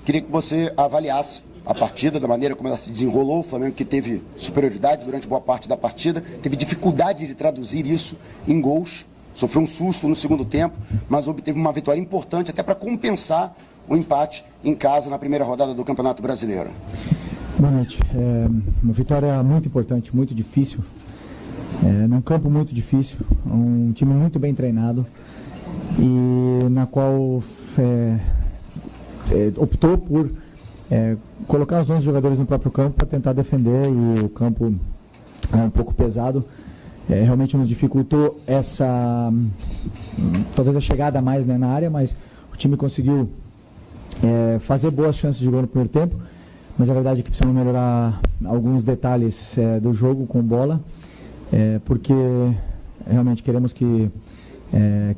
queria que você avaliasse a partida, da maneira como ela se desenrolou. O Flamengo, que teve superioridade durante boa parte da partida, teve dificuldade de traduzir isso em gols, sofreu um susto no segundo tempo, mas obteve uma vitória importante até para compensar o empate em casa na primeira rodada do Campeonato Brasileiro. Boa noite. Uma vitória muito importante, muito difícil, num campo muito difícil, um time muito bem treinado e na qual optou por colocar os 11 jogadores no próprio campo para tentar defender, e o campo é um pouco pesado. Realmente nos dificultou talvez a chegada mais, né, na área, mas o time conseguiu fazer boas chances de gol no primeiro tempo, mas a verdade é que precisamos melhorar alguns detalhes do jogo com bola, porque realmente queremos que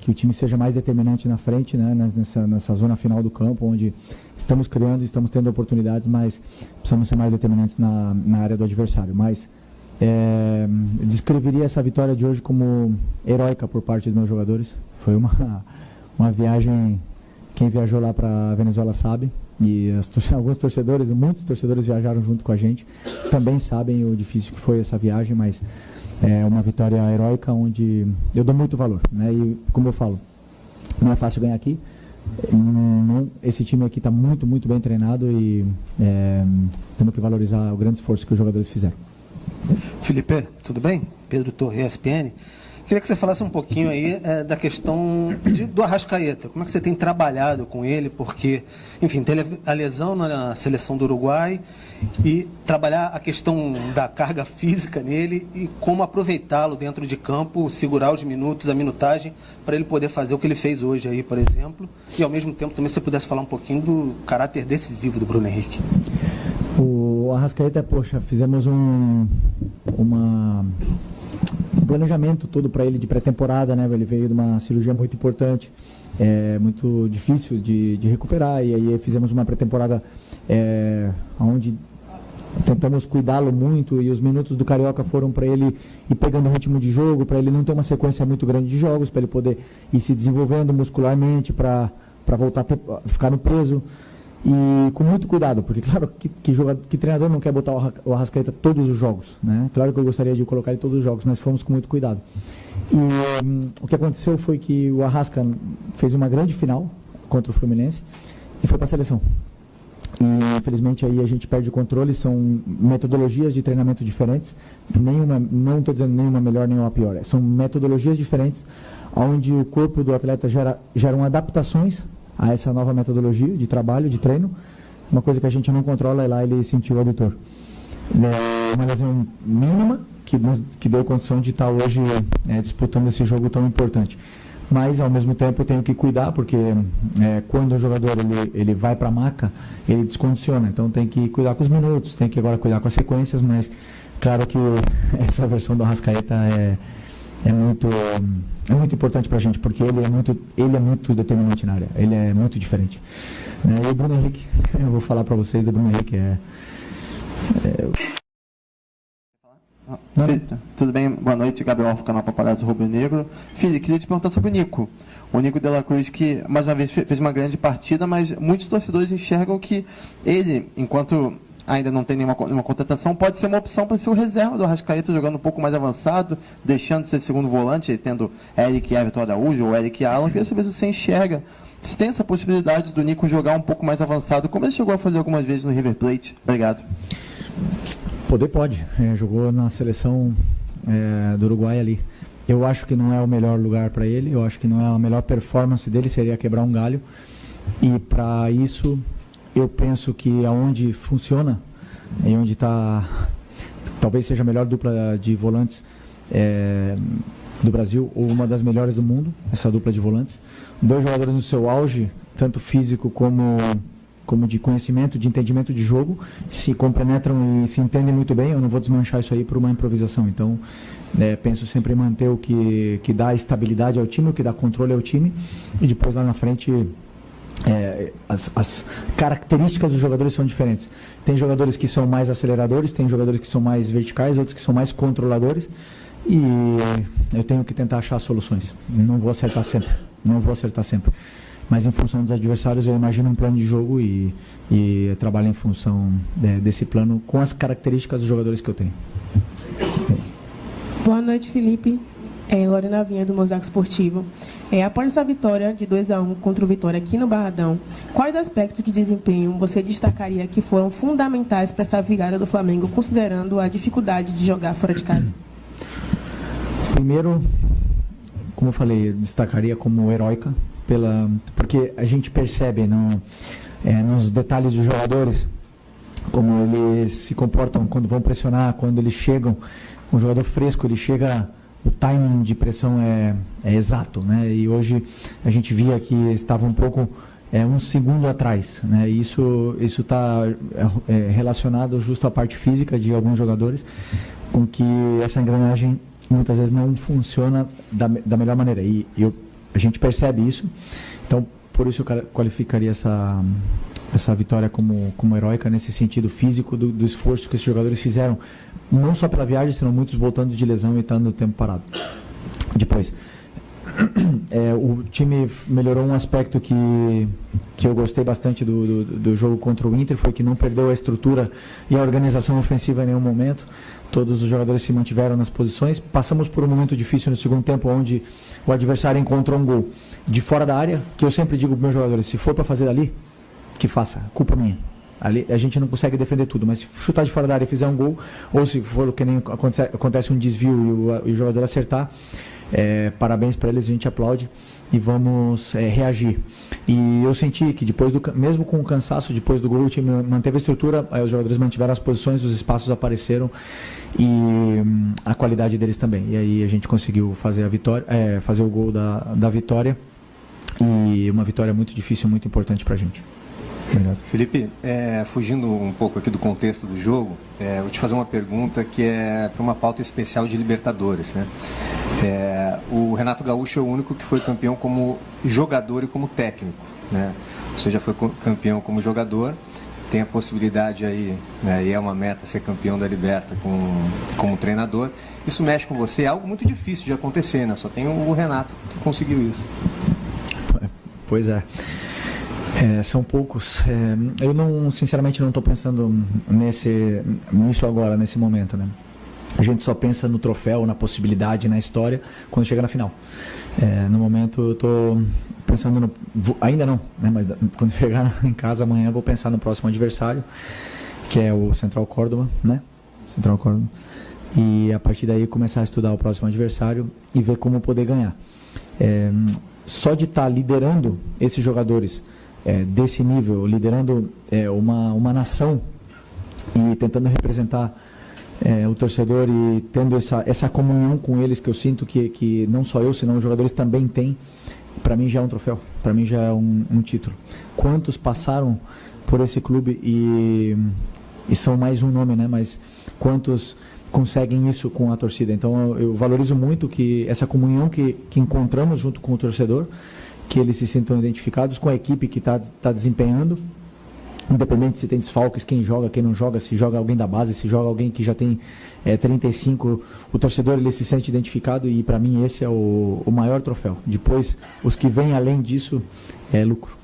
o time seja mais determinante na frente, né, nessa zona final do campo, onde estamos criando, estamos tendo oportunidades, mas precisamos ser mais determinantes na área do adversário. Mas eu descreveria essa vitória de hoje como heróica por parte dos meus jogadores. Foi uma viagem, quem viajou lá para a Venezuela sabe, e alguns torcedores, muitos torcedores viajaram junto com a gente, também sabem o difícil que foi essa viagem, mas é uma vitória heróica onde eu dou muito valor, né? E como eu falo, não é fácil ganhar aqui. Esse time aqui está muito, muito bem treinado e temos que valorizar o grande esforço que os jogadores fizeram. Felipe, tudo bem? Pedro Torre, ESPN. Queria que você falasse um pouquinho aí da questão do Arrascaeta. Como é que você tem trabalhado com ele? Porque, enfim, teve a lesão na seleção do Uruguai, e trabalhar a questão da carga física nele e como aproveitá-lo dentro de campo, segurar os minutos, a minutagem, para ele poder fazer o que ele fez hoje aí, por exemplo. E, ao mesmo tempo, também se você pudesse falar um pouquinho do caráter decisivo do Bruno Henrique. O Arrascaeta, fizemos um planejamento todo para ele de pré-temporada, né? Ele veio de uma cirurgia muito importante, muito difícil de recuperar, e aí fizemos uma pré-temporada onde tentamos cuidá-lo muito, e os minutos do Carioca foram para ele ir pegando o ritmo de jogo, para ele não ter uma sequência muito grande de jogos, para ele poder ir se desenvolvendo muscularmente, para voltar a ficar no peso. E com muito cuidado, porque claro que treinador não quer botar o Arrascaeta todos os jogos, né? Claro que eu gostaria de colocar ele todos os jogos, mas fomos com muito cuidado. E o que aconteceu foi que o Arrasca fez uma grande final contra o Fluminense e foi para a seleção. E infelizmente aí a gente perde o controle, são metodologias de treinamento diferentes, não estou dizendo nenhuma melhor, nenhuma pior, são metodologias diferentes, onde o corpo do atleta geram adaptações a essa nova metodologia de trabalho, de treino, uma coisa que a gente não controla, e lá ele sentiu o adutor. Uma lesão mínima, que deu condição de estar hoje disputando esse jogo tão importante. Mas, ao mesmo tempo, eu tenho que cuidar, porque quando o jogador ele vai para a maca, ele descondiciona. Então, tem que cuidar com os minutos, tem que agora cuidar com as sequências, mas, claro que essa versão do Arrascaeta é muito importante para a gente, porque ele é muito determinante na área, ele é muito diferente. E o Bruno Henrique, eu vou falar para vocês do Bruno Henrique, Tudo bem? Boa noite, Gabriel Alfa, canal Paparazzo Rubro Negro. Filho, queria te perguntar sobre o Nico. O Nico de la Cruz, que mais uma vez fez uma grande partida, mas muitos torcedores enxergam que ele, enquanto ainda não tem nenhuma contratação, pode ser uma opção para ser o reserva do Arrascaeta, jogando um pouco mais avançado, deixando de ser segundo volante, tendo Eric Everton Araújo ou Eric Alan. Queria saber se você enxerga, se tem essa possibilidade do Nico jogar um pouco mais avançado, como ele chegou a fazer algumas vezes no River Plate. Obrigado. Pode. Jogou na seleção do Uruguai ali. Eu acho que não é o melhor lugar para ele, eu acho que não é a melhor performance dele, seria quebrar um galho. E para isso, eu penso que aonde funciona, e onde está, talvez seja a melhor dupla de volantes do Brasil, ou uma das melhores do mundo, essa dupla de volantes. Dois jogadores no seu auge, tanto físico como de conhecimento, de entendimento de jogo, se compenetram e se entendem muito bem. Eu não vou desmanchar isso aí por uma improvisação. Então, penso sempre em manter o que dá estabilidade ao time, o que dá controle ao time, e depois lá na frente as características dos jogadores são diferentes. Tem jogadores que são mais aceleradores, tem jogadores que são mais verticais, outros que são mais controladores, e eu tenho que tentar achar soluções. Não vou acertar sempre. mas em função dos adversários eu imagino um plano de jogo e trabalho em função desse plano com as características dos jogadores que eu tenho. Boa noite, Felipe. Lorena Vinha, do Mosaico Esportivo. Após essa vitória de 2-1 contra o Vitória aqui no Barradão, quais aspectos de desempenho você destacaria que foram fundamentais para essa virada do Flamengo, considerando a dificuldade de jogar fora de casa? Primeiro, como eu falei, eu destacaria como heróica, porque a gente percebe nos detalhes dos jogadores como eles se comportam quando vão pressionar, quando eles chegam. Um jogador fresco, ele chega, o timing de pressão é exato, né? E hoje a gente via que estava um pouco um segundo atrás, né? E isso está relacionado justo à parte física de alguns jogadores, com que essa engrenagem muitas vezes não funciona da melhor maneira. E a gente percebe isso, então por isso eu qualificaria essa vitória como heróica nesse sentido físico do esforço que esses jogadores fizeram, não só pela viagem, senão muitos voltando de lesão e estando no tempo parado. Depois, o time melhorou um aspecto que eu gostei bastante do jogo contra o Inter, foi que não perdeu a estrutura e a organização ofensiva em nenhum momento. Todos os jogadores se mantiveram nas posições. Passamos por um momento difícil no segundo tempo, onde o adversário encontrou um gol de fora da área, que eu sempre digo para os meus jogadores, se for para fazer dali, que faça, culpa minha. Ali a gente não consegue defender tudo, mas se chutar de fora da área e fizer um gol, ou se for que nem acontece um desvio e o jogador acertar, parabéns para eles, a gente aplaude e vamos reagir. E eu senti que mesmo com o cansaço, depois do gol, o time manteve a estrutura, os jogadores mantiveram as posições, os espaços apareceram e a qualidade deles também. E aí a gente conseguiu fazer a vitória, fazer o gol da vitória, e uma vitória muito difícil, muito importante para a gente. Obrigado. Felipe, fugindo um pouco aqui do contexto do jogo, vou te fazer uma pergunta que é para uma pauta especial de Libertadores, né? O Renato Gaúcho é o único que foi campeão como jogador e como técnico, né? Você já foi campeão como jogador, tem a possibilidade aí, né, e é uma meta ser campeão da Liberta como treinador. Isso mexe com você, é algo muito difícil de acontecer, né? Só tem o Renato que conseguiu isso. Pois é. São poucos. Eu sinceramente não estou pensando nisso agora, nesse momento, né? A gente só pensa no troféu, na possibilidade, na história, quando chega na final. No momento eu estou pensando ainda não, né? Mas quando chegar em casa amanhã eu vou pensar no próximo adversário, que é o Central Córdoba, né? Central Córdoba. E a partir daí começar a estudar o próximo adversário e ver como poder ganhar. Só de estar liderando esses jogadores desse nível, liderando uma nação e tentando representar o torcedor e tendo essa comunhão com eles, que eu sinto que não só eu, senão os jogadores também têm, para mim já é um troféu, para mim já é um título. Quantos passaram por esse clube e são mais um nome, né? Mas quantos conseguem isso com a torcida? Então eu valorizo muito essa comunhão que encontramos junto com o torcedor, que eles se sintam identificados com a equipe que está desempenhando, independente se tem desfalques, quem joga, quem não joga, se joga alguém da base, se joga alguém que já tem 35, o torcedor ele se sente identificado, e para mim esse é o maior troféu. Depois, os que vêm além disso é lucro.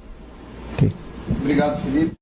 Okay. Obrigado, Felipe.